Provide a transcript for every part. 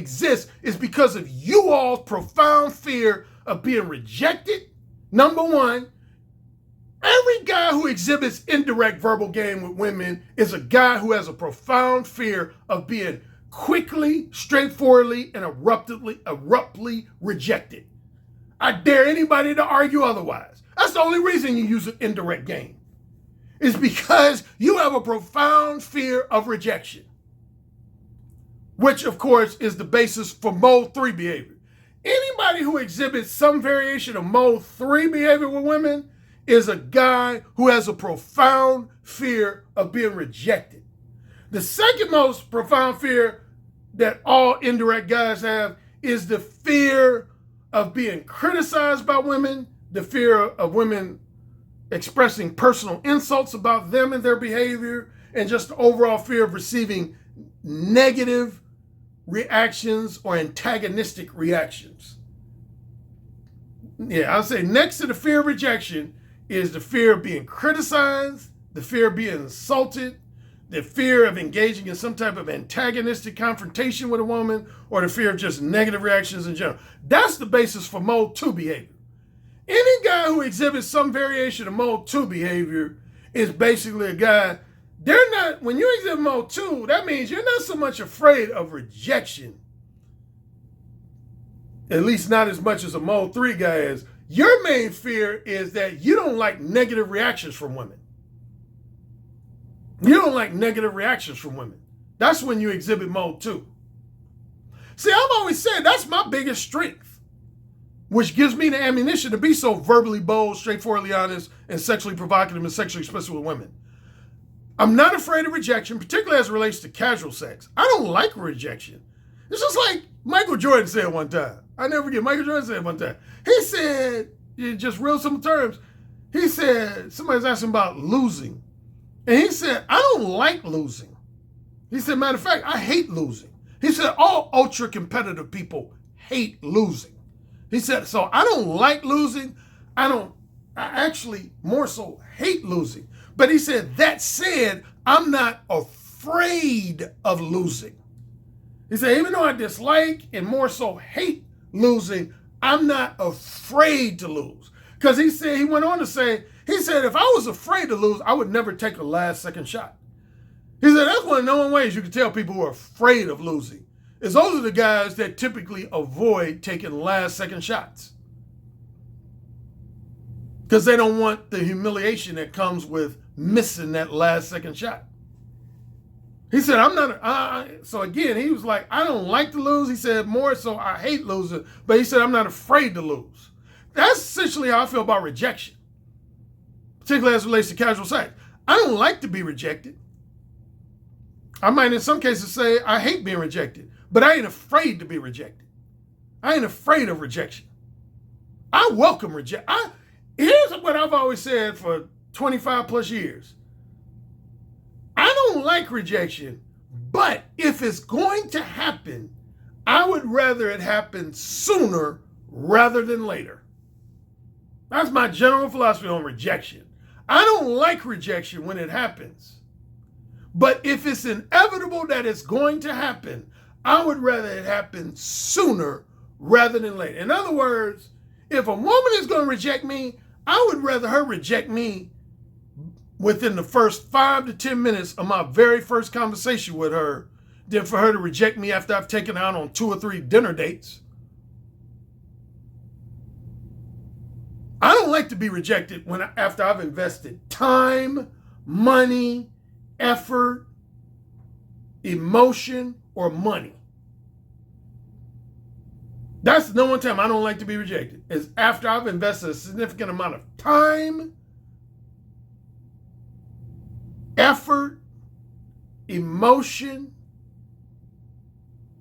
exists is because of you all's profound fear of being rejected. Number one, every guy who exhibits indirect verbal game with women is a guy who has a profound fear of being quickly, straightforwardly, and abruptly rejected. I dare anybody to argue otherwise. That's the only reason you use an indirect game. It's because you have a profound fear of rejection, which of course is the basis for mode 3 behavior. Anybody who exhibits some variation of mode 3 behavior with women is a guy who has a profound fear of being rejected. The second most profound fear that all indirect guys have is the fear of being criticized by women, the fear of women expressing personal insults about them and their behavior, and just the overall fear of receiving negative reactions or antagonistic reactions. Yeah, I'll say next to the fear of rejection is the fear of being criticized, the fear of being insulted, the fear of engaging in some type of antagonistic confrontation with a woman, or the fear of just negative reactions in general. That's the basis for mode 2 behavior. Any guy who exhibits some variation of mode 2 behavior is basically a guy, when you exhibit mode 2, that means you're not so much afraid of rejection, at least not as much as a mode 3 guy is. Your main fear is that you don't like negative reactions from women. You don't like negative reactions from women. That's when you exhibit mode 2. See, I've always said that's my biggest strength, which gives me the ammunition to be so verbally bold, straightforwardly honest, and sexually provocative and sexually explicit with women. I'm not afraid of rejection, particularly as it relates to casual sex. I don't like rejection. It's just like Michael Jordan said one time. I never forget, Michael Jordan said one time. He said, in just real simple terms, he said, somebody's asking about losing. And he said, I don't like losing. He said, matter of fact, I hate losing. He said, all ultra competitive people hate losing. He said, so I don't like losing. I actually more so hate losing. But he said, that said, I'm not afraid of losing. He said, even though I dislike and more so hate losing, I'm not afraid to lose. Because he went on to say, he said, if I was afraid to lose, I would never take a last second shot. He said, that's one of the known ways you can tell people who are afraid of losing. Is those are the guys that typically avoid taking last second shots. Because they don't want the humiliation that comes with missing that last second shot. He said, so again, he was like, I don't like to lose. He said, more so I hate losing. But he said, I'm not afraid to lose. That's essentially how I feel about rejection, particularly as it relates to casual sex. I don't like to be rejected. I might in some cases say I hate being rejected, but I ain't afraid to be rejected. I ain't afraid of rejection. I welcome rejection. Here's what I've always said for 25 plus years. I don't like rejection, but if it's going to happen, I would rather it happen sooner rather than later. That's my general philosophy on rejection. I don't like rejection when it happens. But if it's inevitable that it's going to happen, I would rather it happen sooner rather than later. In other words, if a woman is going to reject me, I would rather her reject me within the first 5 to 10 minutes of my very first conversation with her than for her to reject me after I've taken her out on 2 or 3 dinner dates. I don't like to be rejected after I've invested time, money, effort, emotion, or money. That's the one time I don't like to be rejected, is after I've invested a significant amount of time, effort, emotion.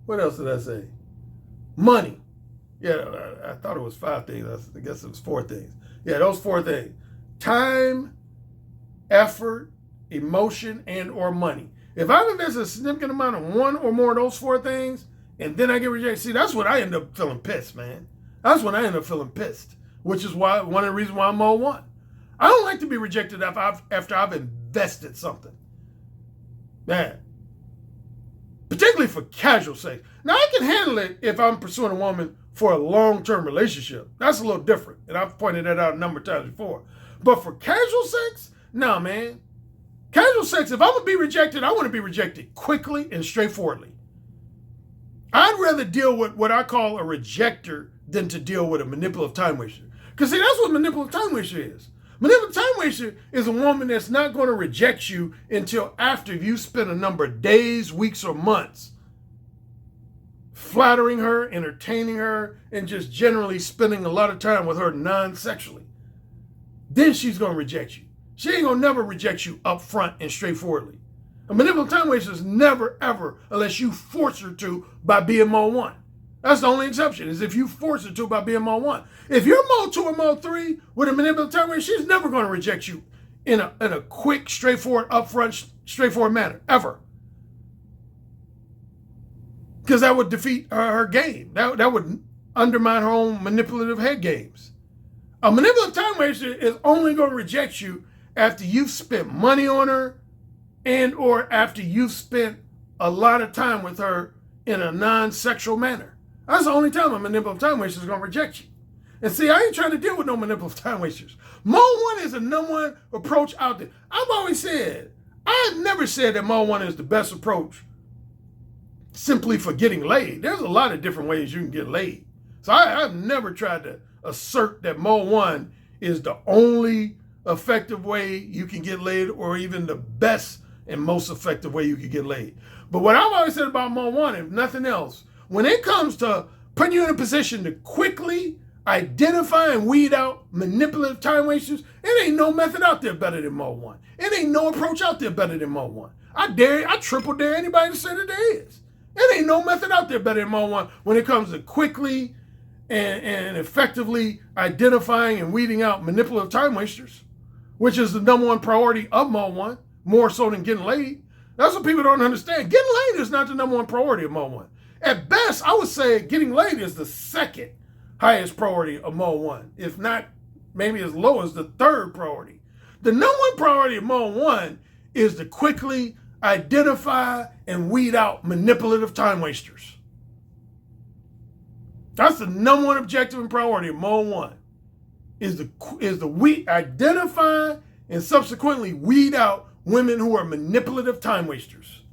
What else did I say? Money. Yeah, I thought it was 5 things. I guess it was 4 things. Yeah, those 4 things. Time, effort, emotion, and or money. If I've invested a significant amount of one or more of those 4 things, and then I get rejected, see, that's when I end up feeling pissed, man. That's when I end up feeling pissed, which is why one of the reasons why I'm mode 1. I don't like to be rejected after I've invested something. Man. particularly for casual sex. Now, I can handle it if I'm pursuing a woman for a long-term relationship. That's a little different, and I've pointed that out a number of times before. But for casual sex, nah, man. Casual sex, if I'm going to be rejected, I want to be rejected quickly and straightforwardly. I'd rather deal with what I call a rejector than to deal with a manipulative time waster. Because see, that's what manipulative time waster is. Manipulative time waster is a woman that's not going to reject you until after you spend a number of days, weeks, or months flattering her, entertaining her, and just generally spending a lot of time with her non-sexually. Then she's going to reject you. She ain't going to never reject you up front and straightforwardly. A manipulative time waster is never, ever, unless you force her to by being mode 1. That's the only exception, is if you force her to by being mode 1. If you're mode 2 or mode 3 with a manipulative time waster, she's never going to reject you in a quick, straightforward, upfront, straightforward manner, ever. Because that would defeat her game. That would undermine her own manipulative head games. A manipulative time waster is only going to reject you after you've spent money on her and or after you've spent a lot of time with her in a non-sexual manner. That's the only time a manipulative time waster is going to reject you. And see, I ain't trying to deal with no manipulative time wasters. Mode 1 is the number one approach out there. I've always said, I've never said that mode 1 is the best approach simply for getting laid. There's a lot of different ways you can get laid. So I've never tried to assert that mode 1 is the only effective way you can get laid or even the best and most effective way you can get laid. But what I've always said about mode 1, if nothing else, when it comes to putting you in a position to quickly identify and weed out manipulative time wasters, it ain't no method out there better than mode 1. It ain't no approach out there better than mode 1. I triple dare anybody to say that there is. It ain't no method out there better than mode 1 when it comes to quickly and effectively identifying and weeding out manipulative time wasters, which is the number one priority of mode 1, more so than getting laid. That's what people don't understand. Getting laid is not the number one priority of mode 1. At best, I would say getting laid is the second highest priority of mode 1, if not maybe as low as the third priority. The number one priority of mode 1 is to quickly identify and weed out manipulative time wasters. That's the number one objective and priority of mode 1, is the identify and subsequently weed out women who are manipulative time wasters.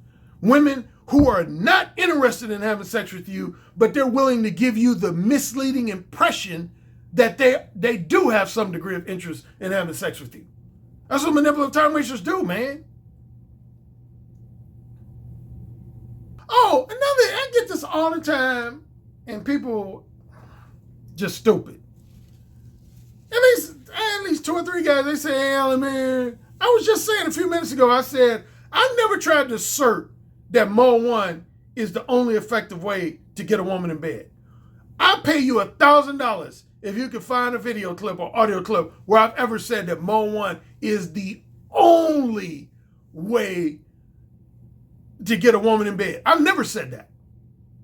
Women who are not interested in having sex with you, but they're willing to give you the misleading impression that they do have some degree of interest in having sex with you. That's what manipulative time wasters do, man. Oh, I get this all the time, and people just stupid. At least 2 or 3 guys, they say, hey, Alan, man, I was just saying a few minutes ago, I said, I've never tried to assert that mode 1 is the only effective way to get a woman in bed. I'll pay you $1,000 if you can find a video clip or audio clip where I've ever said that mode 1 is the only way to get a woman in bed. I've never said that.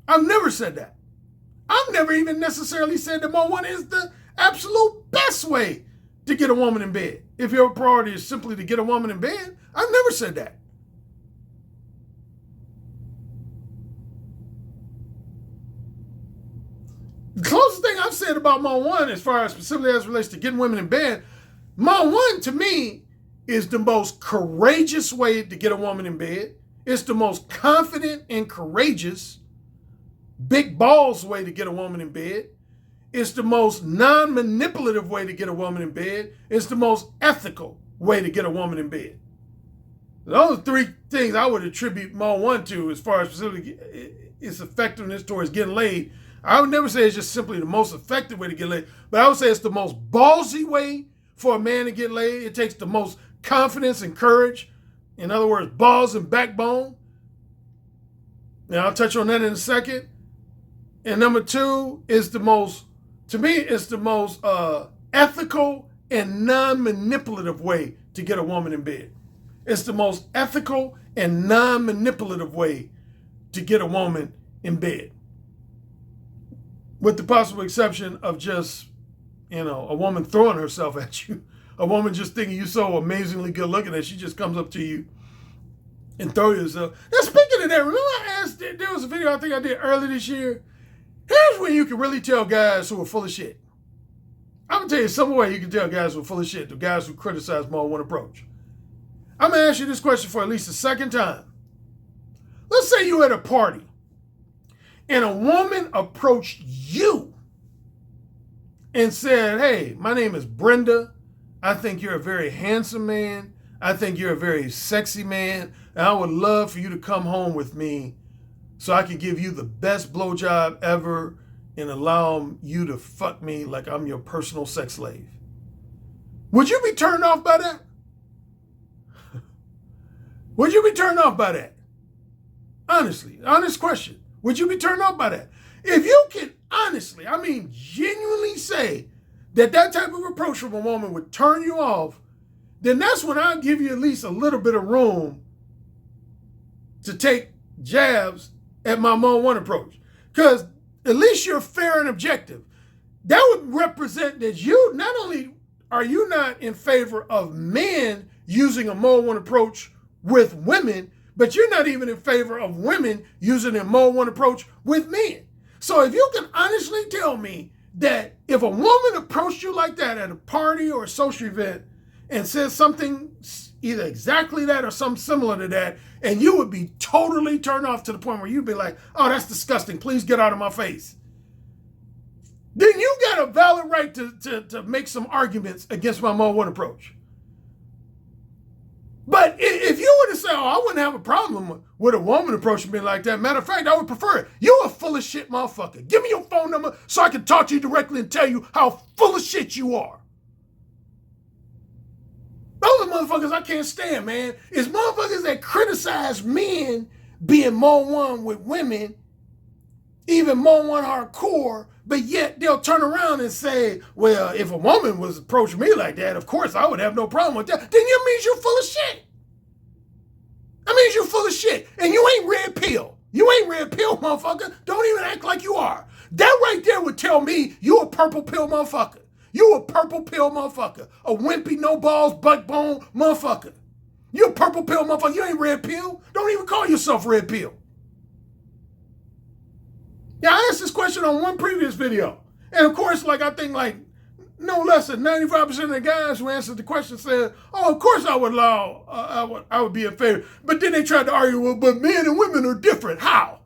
I've never said that. I've never even necessarily said that mode 1 is the absolute best way to get a woman in bed. If your priority is simply to get a woman in bed, I've never said that. The closest thing I've said about mode 1, as far as specifically as it relates to getting women in bed, mode 1 to me is the most courageous way to get a woman in bed. It's the most confident and courageous, big balls way to get a woman in bed. It's the most non-manipulative way to get a woman in bed. It's the most ethical way to get a woman in bed. Those are 3 things I would attribute mode 1 to as far as specifically its effectiveness towards getting laid. I would never say it's just simply the most effective way to get laid, but I would say it's the most ballsy way for a man to get laid. It takes the most confidence and courage. In other words, balls and backbone. Now, I'll touch on that in a second. And number 2 is the most, to me, it's the most ethical and non-manipulative way to get a woman in bed. It's the most ethical and non-manipulative way to get a woman in bed. With the possible exception of just, a woman throwing herself at you. A woman just thinking you're so amazingly good looking that she just comes up to you and throws herself. Now, speaking of that, remember I asked, there was a video I think I did earlier this year. Here's when you can really tell guys who are full of shit. I'm going to tell you some way you can tell guys who are full of shit, the guys who criticize more one approach. I'm going to ask you this question for at least the second time. Let's say you're at a party and a woman approached you and said, hey, my name is Brenda. I think you're a very handsome man. I think you're a very sexy man. And I would love for you to come home with me so I can give you the best blowjob ever and allow you to fuck me like I'm your personal sex slave. Would you be turned off by that? Would you be turned off by that? Honestly, honest question. Would you be turned off by that? If you can honestly, I mean genuinely say that type of approach from a woman would turn you off, then that's when I'll give you at least a little bit of room to take jabs at my one approach. Because at least you're fair and objective. That would represent that you, not only are you not in favor of men using a one approach with women, but you're not even in favor of women using a one approach with men. So if you can honestly tell me that if a woman approached you like that at a party or a social event and says something either exactly that or something similar to that, and you would be totally turned off to the point where you'd be like, oh, that's disgusting. Please get out of my face. Then you got a valid right to make some arguments against my one approach. But if you were to say, oh, I wouldn't have a problem with a woman approaching me like that. Matter of fact, I would prefer it. You a full of shit motherfucker. Give me your phone number so I can talk to you directly and tell you how full of shit you are. Those are motherfuckers I can't stand, man. It's motherfuckers that criticize men being more one with women, even more one hardcore, but yet they'll turn around and say, well, if a woman was approaching me like that, of course I would have no problem with that. Then it means you're full of shit. That means you're full of shit. And you ain't red pill. You ain't red pill, motherfucker. Don't even act like you are. That right there would tell me you a purple pill motherfucker. You a purple pill motherfucker. A wimpy, no balls, butt bone motherfucker. You a purple pill motherfucker. You ain't red pill. Don't even call yourself red pill. Yeah, I asked this question on one previous video. And of course, I think no less than 95% of the guys who answered the question said, oh, of course I would allow, I would be in favor. But then they tried to argue, well, but men and women are different. How?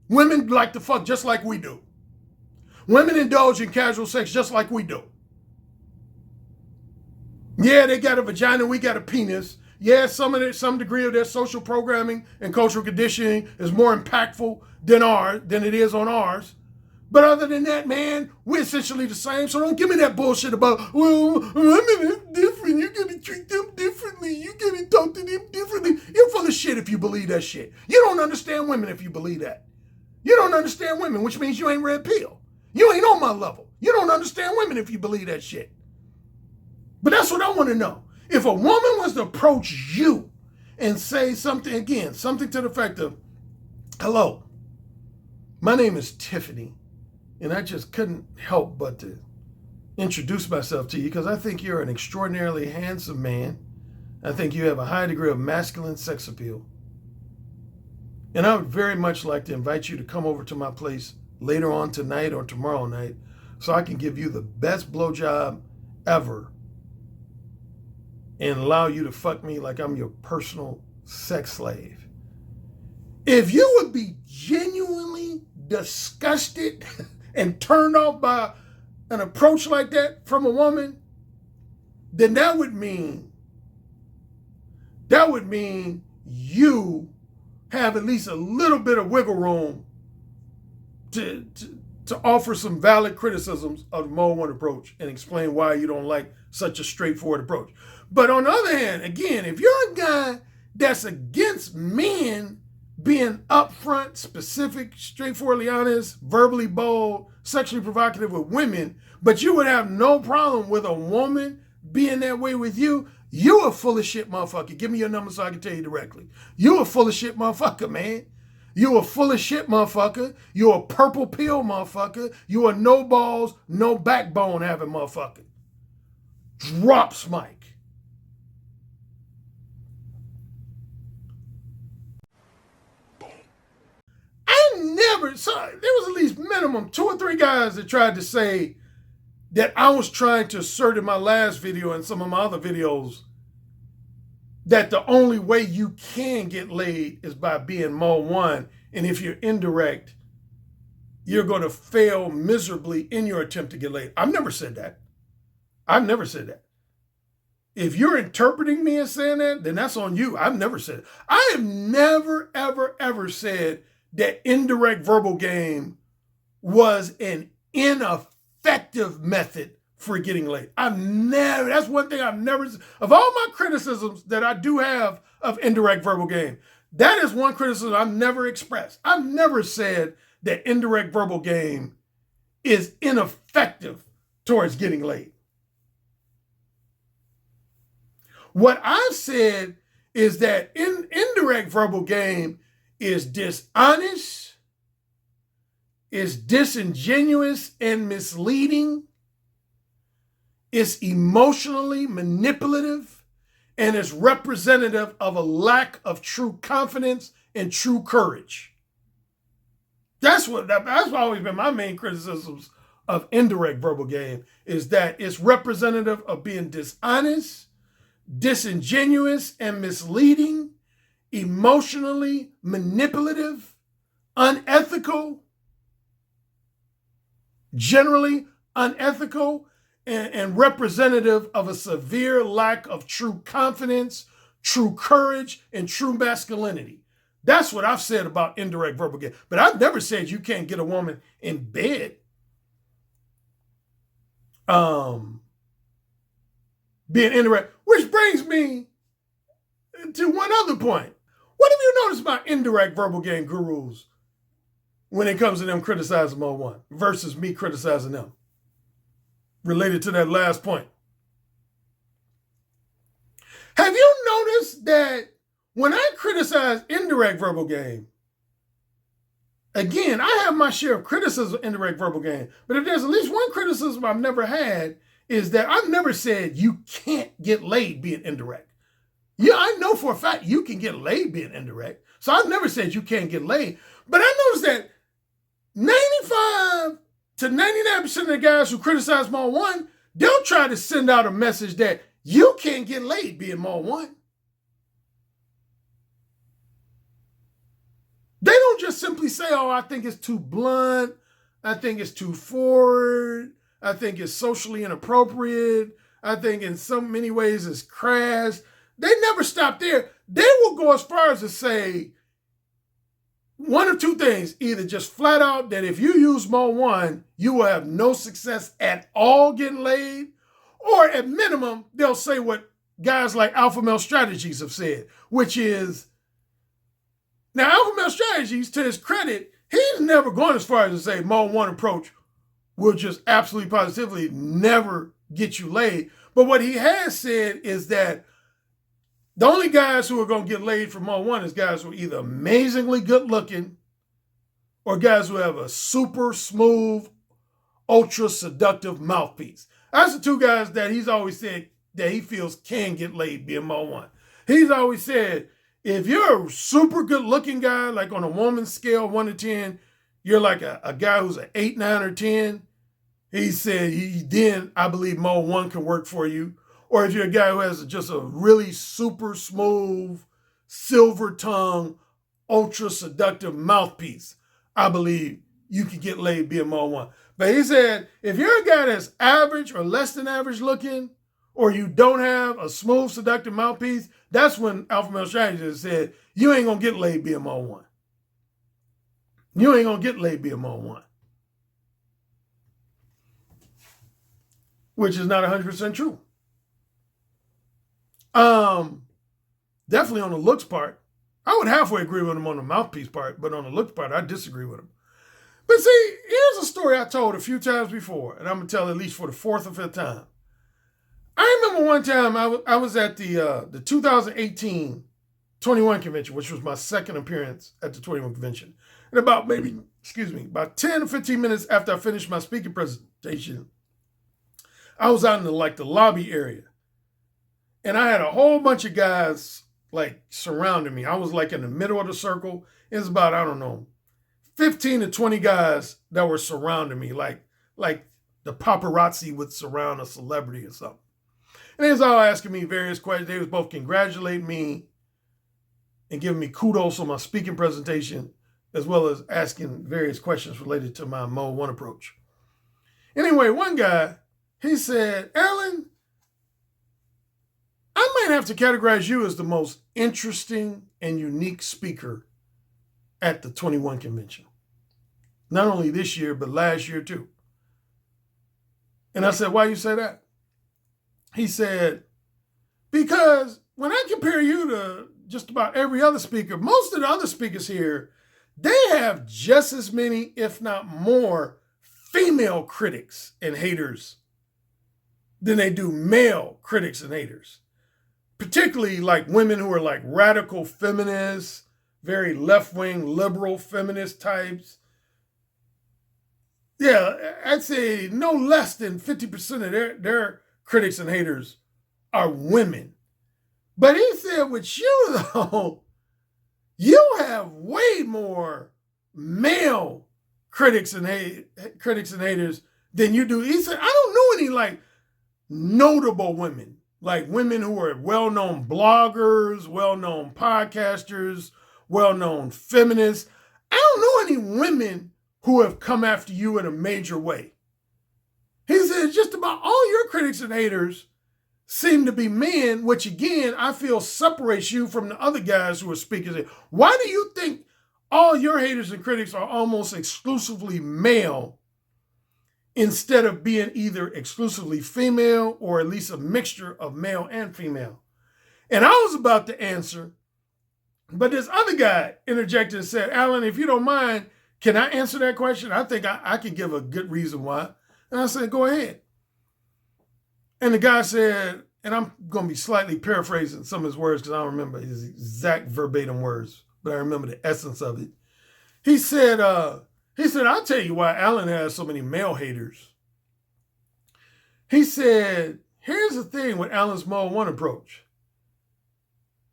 Women like to fuck just like we do. Women indulge in casual sex just like we do. Yeah, they got a vagina, we got a penis. Yeah, some degree of their social programming and cultural conditioning is more impactful than it is on ours. But other than that, man, we're essentially the same. So don't give me that bullshit about, well, women are different. You're going to treat them differently. You're going to talk to them differently. You're full of shit if you believe that shit. You don't understand women if you believe that. You don't understand women, which means you ain't red pill. You ain't on my level. You don't understand women if you believe that shit. But that's what I want to know. If a woman was to approach you and say something to the effect of, hello, my name is Tiffany, and I just couldn't help but to introduce myself to you because I think you're an extraordinarily handsome man. I think you have a high degree of masculine sex appeal. And I would very much like to invite you to come over to my place later on tonight or tomorrow night so I can give you the best blowjob ever and allow you to fuck me like I'm your personal sex slave. If you would be genuinely disgusted and turned off by an approach like that from a woman, then that would mean you have at least a little bit of wiggle room to offer some valid criticisms of the mode one approach and explain why you don't like such a straightforward approach. But on the other hand, again, if you're a guy that's against men being upfront, specific, straightforwardly honest, verbally bold, sexually provocative with women, but you would have no problem with a woman being that way with you, you a full of shit motherfucker. Give me your number so I can tell you directly. You a full of shit motherfucker, man. You a full of shit motherfucker. You a purple pill motherfucker. You a no balls, no backbone having motherfucker. Drops mic. there was at least minimum 2 or 3 guys that tried to say that I was trying to assert in my last video and some of my other videos that the only way you can get laid is by being mode 1. And if you're indirect, you're going to fail miserably in your attempt to get laid. I've never said that. I've never said that. If you're interpreting me as saying that, then that's on you. I've never said it. I have never, ever, ever said that indirect verbal game was an ineffective method for getting laid. That's one thing I've never, of all my criticisms that I do have of indirect verbal game, that is one criticism I've never expressed. I've never said that indirect verbal game is ineffective towards getting laid. What I've said is that indirect verbal game is dishonest, is disingenuous and misleading, it's emotionally manipulative, and it's representative of a lack of true confidence and true courage. That's always been my main criticisms of indirect verbal game, is that it's representative of being dishonest, disingenuous and misleading, emotionally manipulative, unethical, generally unethical, and representative of a severe lack of true confidence, true courage, and true masculinity. That's what I've said about indirect verbal game. But I've never said you can't get a woman in bed. Being indirect, which brings me to one other point. What have you noticed about indirect verbal game gurus when it comes to them criticizing mode 1 versus me criticizing them? Related to that last point. Have you noticed that when I criticize indirect verbal game, again, I have my share of criticism of indirect verbal game, but if there's at least one criticism I've never had, is that I've never said you can't get laid being indirect. Yeah, I know for a fact you can get laid being indirect. So I've never said you can't get laid. But I noticed that 95 to 99% of the guys who criticize mode 1, they'll try to send out a message that you can't get laid being mode 1. They don't just simply say, oh, I think it's too blunt. I think it's too forward. I think it's socially inappropriate. I think in so many ways it's crass. They never stop there. They will go as far as to say one of two things. Either just flat out that if you use mode 1, you will have no success at all getting laid. Or at minimum, they'll say what guys like Alpha Male Strategies have said, which is, now Alpha Male Strategies, to his credit, he's never gone as far as to say mode 1 approach will just absolutely positively never get you laid. But what he has said is that the only guys who are going to get laid from mode 1 is guys who are either amazingly good looking or guys who have a super smooth, ultra seductive mouthpiece. That's the two guys that he's always said that he feels can get laid being mode 1. He's always said, if you're a super good looking guy, like on a woman's scale, 1 to 10, you're like a guy who's an 8, 9, or 10. He said, then I believe mode 1 can work for you. Or if you're a guy who has just a really super smooth, silver tongue, ultra seductive mouthpiece, I believe you can get laid being mode 1. But he said, if you're a guy that's average or less than average looking, or you don't have a smooth, seductive mouthpiece, that's when Alpha Male Strategist said, you ain't going to get laid being mode 1. You ain't going to get laid being mode 1. Which is not 100% true. Definitely on the looks part, I would halfway agree with him on the mouthpiece part, but on the looks part, I disagree with him. But see, here's a story I told a few times before, and I'm going to tell at least for the 4th or 5th time. I remember one time I was at the 2018 21 convention, which was my second appearance at the 21 convention. And about 10 or 15 minutes after I finished my speaking presentation, I was out in the lobby area. And I had a whole bunch of guys like surrounding me. I was like in the middle of the circle. It was about, 15 to 20 guys that were surrounding me, like the paparazzi would surround a celebrity or something. And they was all asking me various questions. They was both congratulating me and giving me kudos on my speaking presentation, as well as asking various questions related to my Mode 1 approach. Anyway, one guy, he said, Alan, I might have to categorize you as the most interesting and unique speaker at the 21 convention. Not only this year, but last year too. And I said, why you say that? He said, because when I compare you to just about every other speaker, most of the other speakers here, they have just as many, if not more, female critics and haters than they do male critics and haters. Particularly like women who are like radical feminists, very left-wing liberal feminist types. Yeah, I'd say no less than 50% of their critics and haters are women. But he said with you, though, you have way more male critics and haters than you do. He said, I don't know any like notable women, like women who are well-known bloggers, well-known podcasters, well-known feminists. I don't know any women who have come after you in a major way. He said just about all your critics and haters seem to be men, which again, I feel separates you from the other guys who are speakers. Why do you think all your haters and critics are almost exclusively male instead of being either exclusively female or at least a mixture of male and female? And I was about to answer, but this other guy interjected and said, Alan, if you don't mind, can I answer that question? I think I could give a good reason why. And I said, go ahead. And the guy said, and I'm going to be slightly paraphrasing some of his words because I don't remember his exact verbatim words, but I remember the essence of it. He said, I'll tell you why Alan has so many male haters. He said, here's the thing with Alan's Mode 1 approach.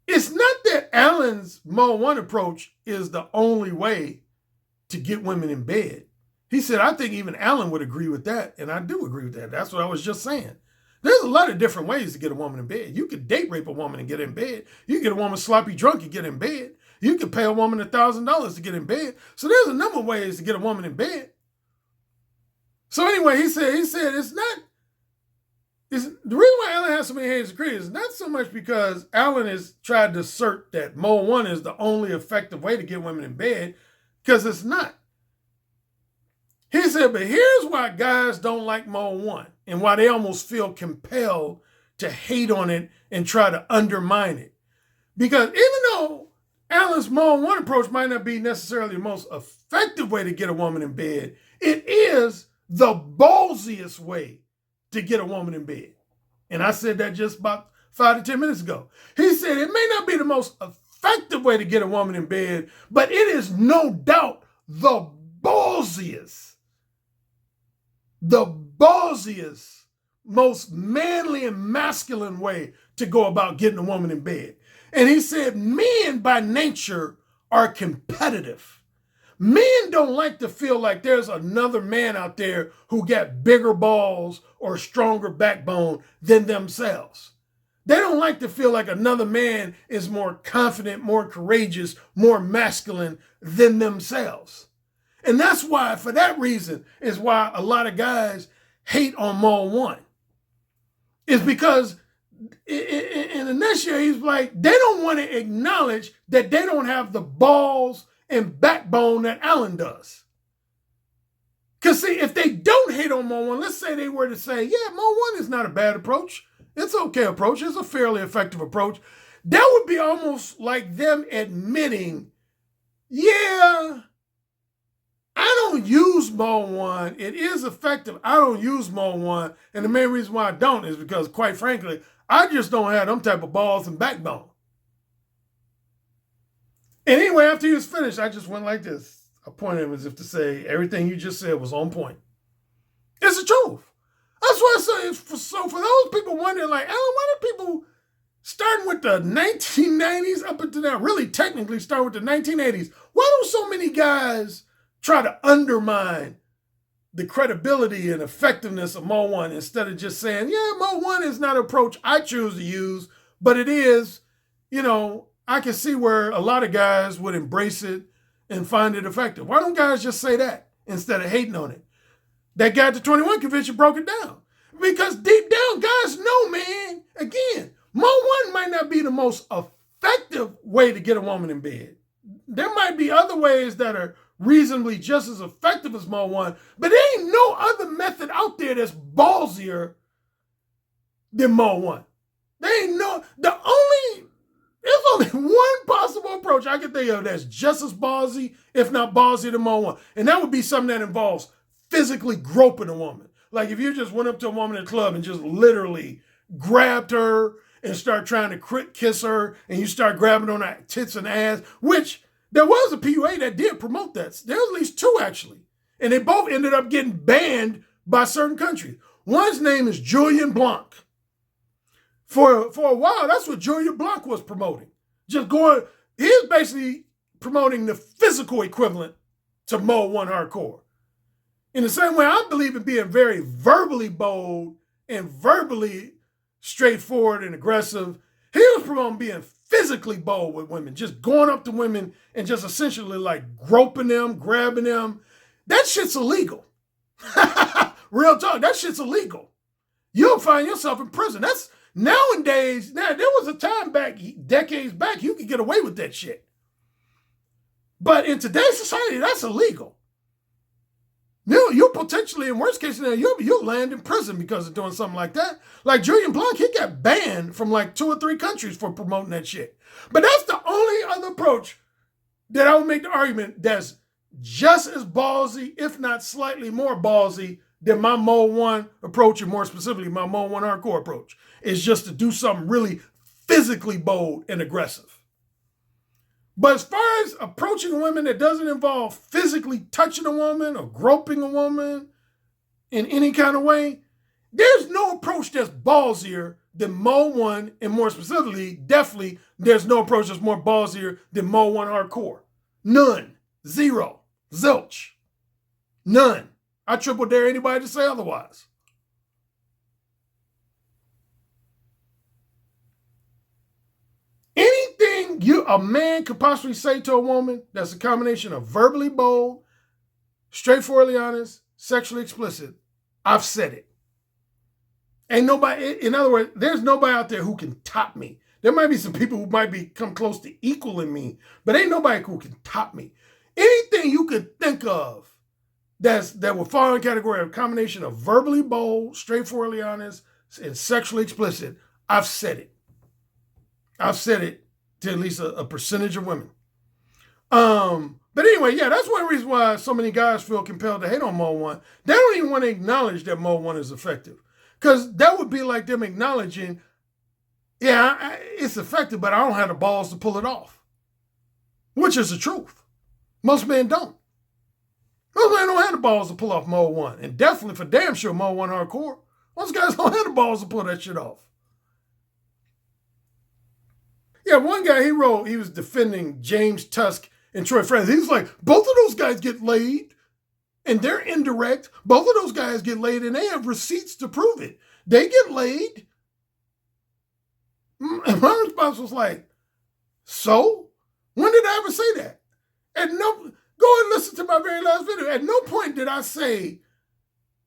It's not that Alan's Mode 1 approach is the only way to get women in bed. He said, I think even Alan would agree with that. And I do agree with that. That's what I was just saying. There's a lot of different ways to get a woman in bed. You could date rape a woman and get in bed. You can get a woman sloppy drunk and get in bed. You could pay a woman $1,000 to get in bed. So there's a number of ways to get a woman in bed. So anyway, he said the reason why Alan has so many haters and critics is not so much because Alan has tried to assert that Mode 1 is the only effective way to get women in bed, because it's not. He said, but here's why guys don't like Mode 1 and why they almost feel compelled to hate on it and try to undermine it. Because even though Alan's Mode 1 approach might not be necessarily the most effective way to get a woman in bed, it is the ballsiest way to get a woman in bed. And I said that just about 5 to 10 minutes ago. He said it may not be the most effective way to get a woman in bed, but it is no doubt the ballsiest, most manly and masculine way to go about getting a woman in bed. And he said men by nature are competitive. Men don't like to feel like there's another man out there who got bigger balls or stronger backbone than themselves. They don't like to feel like another man is more confident, more courageous, more masculine than themselves. And that's why, for that reason, is why a lot of guys hate on Mode 1. It's because in a nutshell, he's like, they don't want to acknowledge that they don't have the balls and backbone that Alan does. Because see, if they don't hate on Mode 1, let's say they were to say, yeah, Mode 1 is not a bad approach. It's an okay approach. It's a fairly effective approach. That would be almost like them admitting, yeah, I don't use Mode 1. It is effective. I don't use Mode 1. And the main reason why I don't is because, quite frankly, I just don't have them type of balls and backbone. And anyway, after he was finished, I just went like this. I pointed at him as if to say, everything you just said was on point. It's the truth. That's why I say, so for those people wondering, like, Alan, why do people starting with the 1990s up until now, really technically start with the 1980s, why do so many guys try to undermine the credibility and effectiveness of Mo 1 instead of just saying, yeah, Mo 1 is not an approach I choose to use, but it is, I can see where a lot of guys would embrace it and find it effective. Why don't guys just say that instead of hating on it? That guy at the 21 convention broke it down. Because deep down, guys know, man, again, Mo 1 might not be the most effective way to get a woman in bed. There might be other ways that are reasonably just as effective as Mo 1, but there ain't no other method out there that's ballsier than Mo 1. There's only one possible approach I can think of that's just as ballsy, if not ballsier than Mo 1. And that would be something that involves physically groping a woman. Like if you just went up to a woman in a club and just literally grabbed her and start trying to kiss her, and you start grabbing on her tits and ass, which there was a PUA that did promote that. There was at least two, actually. And they both ended up getting banned by certain countries. One's name is Julian Blanc. For a while, that's what Julian Blanc was promoting. He was basically promoting the physical equivalent to Mo 1 hardcore. In the same way, I believe in being very verbally bold and verbally straightforward and aggressive. He was promoting being physically bold with women, just going up to women and just essentially like groping them, grabbing them. That shit's illegal. Real talk, that shit's illegal. You'll find yourself in prison. That's nowadays. Now, there was a time back, decades back, you could get away with that shit. But in today's society, that's illegal. You potentially, in worst case scenario, you'll land in prison because of doing something like that. Like Julian Blanc, he got banned from like 2 or 3 countries for promoting that shit. But that's the only other approach that I would make the argument that's just as ballsy, if not slightly more ballsy, than my Mo 1 approach, and more specifically, my Mo 1 hardcore approach, is just to do something really physically bold and aggressive. But as far as approaching women that doesn't involve physically touching a woman or groping a woman in any kind of way, there's no approach that's ballsier than Mo 1, and more specifically, definitely, there's no approach that's more ballsier than Mo 1 hardcore. None. Zero. Zilch. None. I triple dare anybody to say otherwise. Anything a man could possibly say to a woman that's a combination of verbally bold, straightforwardly honest, sexually explicit, I've said it. Ain't nobody, in other words, there's nobody out there who can top me. There might be some people who might come close to equaling me, but ain't nobody who can top me. Anything you could think of that would fall in the category of a combination of verbally bold, straightforwardly honest, and sexually explicit, I've said it. I've said it to at least a percentage of women. But anyway, yeah, that's one reason why so many guys feel compelled to hate on Mo 1. They don't even want to acknowledge that Mo 1 is effective. Because that would be like them acknowledging, yeah, it's effective, but I don't have the balls to pull it off. Which is the truth. Most men don't. Most men don't have the balls to pull off Mo 1. And definitely for damn sure Mo 1 hardcore. Most guys don't have the balls to pull that shit off. Yeah, one guy, he was defending James Tusk and Troy Francis. He was like, both of those guys get laid, and they're indirect. Both of those guys get laid, and they have receipts to prove it. They get laid. And my response was like, so? When did I ever say that? Go and listen to my very last video. At no point did I say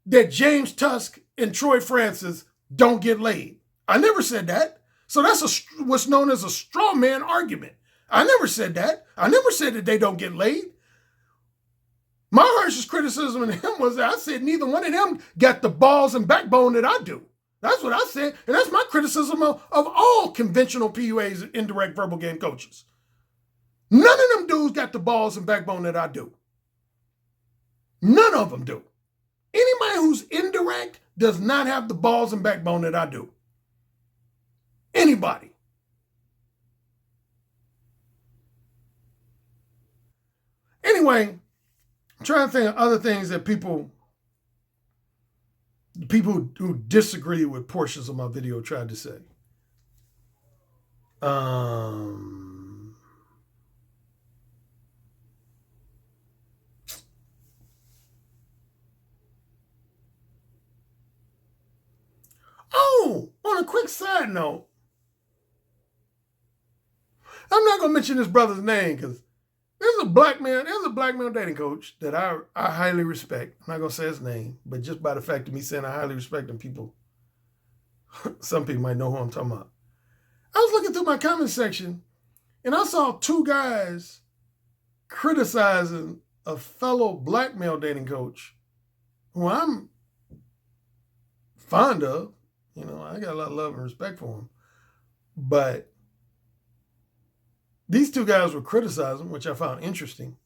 that James Tusk and Troy Francis don't get laid. I never said that. So that's what's known as a straw man argument. I never said that. I never said that they don't get laid. My harshest criticism of him was that I said neither one of them got the balls and backbone that I do. That's what I said. And that's my criticism of all conventional PUAs and indirect verbal game coaches. None of them dudes got the balls and backbone that I do. None of them do. Anybody who's indirect does not have the balls and backbone that I do. Anybody. Anyway, I'm trying to think of other things that people who disagree with portions of my video tried to say. side note, I'm not going to mention this brother's name because there's a black male dating coach that I highly respect. I'm not going to say his name, but just by the fact of me saying I highly respect him, people, some people might know who I'm talking about. I was looking through my comment section and I saw two guys criticizing a fellow black male dating coach who I'm fond of. You know, I got a lot of love and respect for him. But these two guys were criticizing, which I found interesting.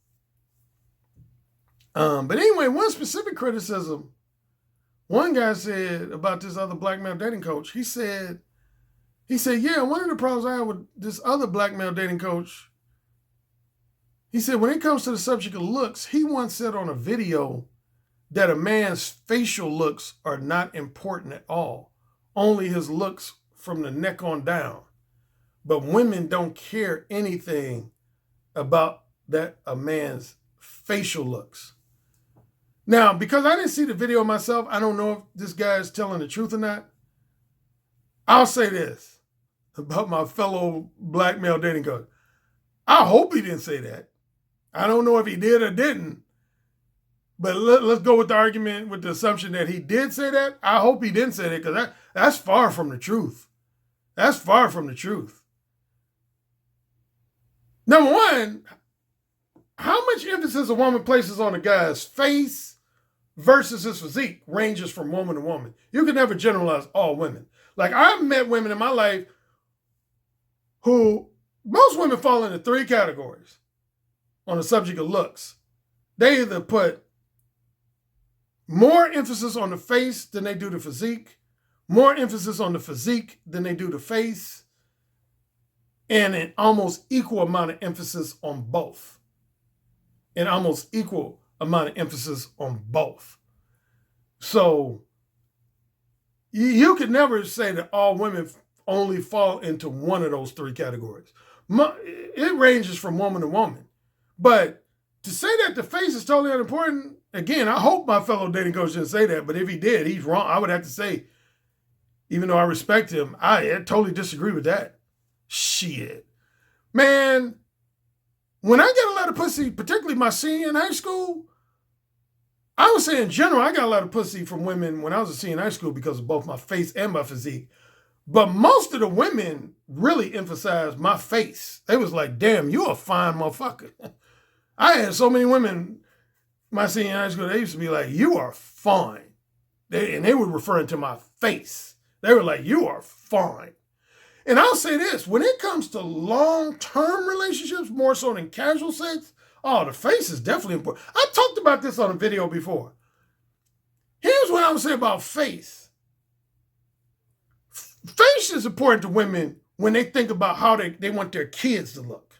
But anyway, one specific criticism, one guy said about this other black male dating coach, he said, yeah, one of the problems I have with this other black male dating coach, he said, when it comes to the subject of looks, he once said on a video that a man's facial looks are not important at all. Only his looks from the neck on down. But women don't care anything about that a man's facial looks. Now, because I didn't see the video myself, I don't know if this guy is telling the truth or not. I'll say this about my fellow black male dating coach. I hope he didn't say that. I don't know if he did or didn't. But let's go with the argument, with the assumption that he did say that. I hope he didn't say that because that's far from the truth. That's far from the truth. Number one, how much emphasis a woman places on a guy's face versus his physique ranges from woman to woman. You can never generalize all women. Like, I've met women in my life who, most women fall into three categories on the subject of looks. They either put more emphasis on the face than they do the physique, more emphasis on the physique than they do the face, and an almost equal amount of emphasis on both. An almost equal amount of emphasis on both. So you could never say that all women only fall into one of those three categories. It ranges from woman to woman. But to say that the face is totally unimportant, again, I hope my fellow dating coach didn't say that, but if he did, he's wrong. I would have to say, even though I respect him, I totally disagree with that. Shit. Man, when I get a lot of pussy, particularly my senior in high school, I would say in general, I got a lot of pussy from women when I was a senior in high school because of both my face and my physique. But most of the women really emphasized my face. They was like, damn, you a fine motherfucker. I had so many women, my senior in high school, they used to be like, you are fine. They were referring to my face. They were like, you are fine. And I'll say this, when it comes to long-term relationships, more so than casual sex, oh, the face is definitely important. I talked about this on a video before. Here's what I would say about face. Face is important to women when they think about how they want their kids to look.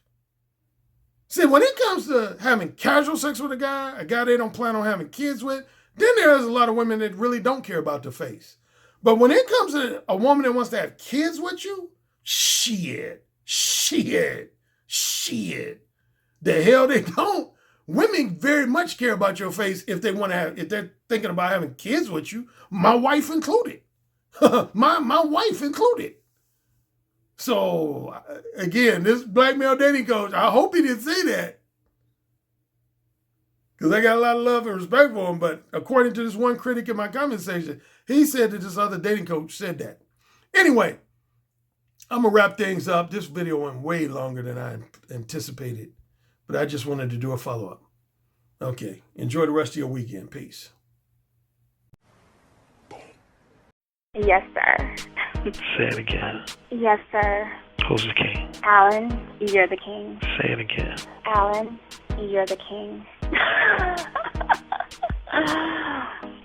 See, when it comes to having casual sex with a guy they don't plan on having kids with, then there's a lot of women that really don't care about the face. But when it comes to a woman that wants to have kids with you, shit. The hell they don't. Women very much care about your face if they're thinking about having kids with you, my wife included. my wife included. So, again, this black male dating coach, I hope he didn't say that. Because I got a lot of love and respect for him. But according to this one critic in my comment section, he said that this other dating coach said that. Anyway, I'm going to wrap things up. This video went way longer than I anticipated. But I just wanted to do a follow-up. Okay. Enjoy the rest of your weekend. Peace. Yes, sir. Say it again. Yes, sir. Who's the king? Alan, you're the king. Say it again. Alan, you're the king.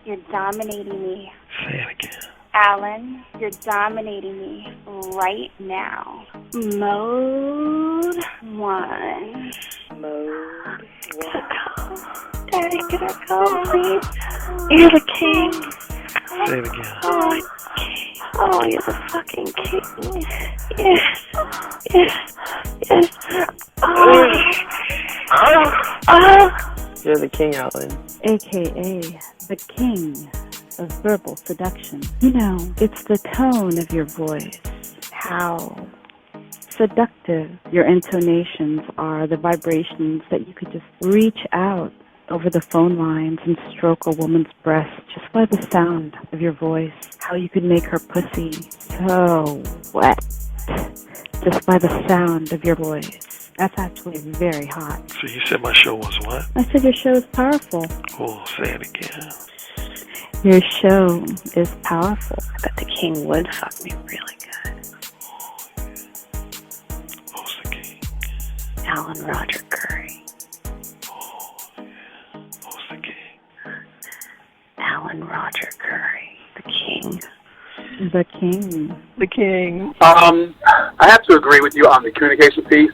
You're dominating me. Say it again. Alan, you're dominating me right now. Mode 1. Mode 1. Daddy, can I go, please? You're the king. Say it again. Oh, you're the fucking king. Yes. You're the king, Alan. AKA the king. of verbal seduction. You know, it's the tone of your voice, how seductive your intonations are, the vibrations that you could just reach out over the phone lines and stroke a woman's breast just by the sound of your voice, how you could make her pussy so wet just by the sound of your voice. That's actually very hot. So you said my show was what? I said your show is powerful. Oh, say it again. Your show is powerful. I bet the king would fuck me really good. Who's the king? Alan Roger Currie. Oh, yeah. Who's the king? Alan Roger Currie. The king. The king. The king. I have to agree with you on the communication piece,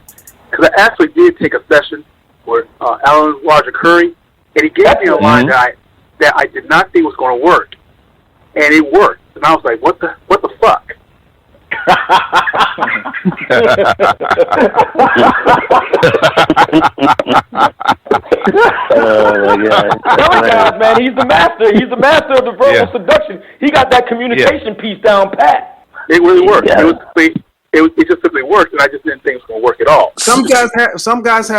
because I actually did take a session with Alan Roger Currie, and he gave me a line that I did not think was going to work, and it worked. And I was like, what the fuck? Oh my God! Curry guys, man, he's the master. He's the master of the verbal seduction. He got that communication piece down pat. It really worked. It just simply worked, and I just didn't think it was going to work at all. Some guys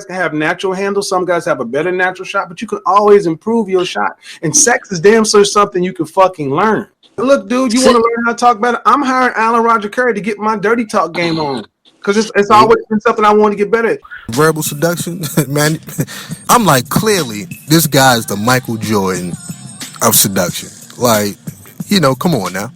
have natural handles. Some guys have a better natural shot, but you can always improve your shot. And sex is damn sure something you can fucking learn. Look, dude, you want to learn how to talk better? I'm hiring Alan Roger Currie to get my dirty talk game on, because it's always been something I want to get better at. Verbal seduction, man. I'm like, clearly, this guy's the Michael Jordan of seduction. Like, you know, come on now.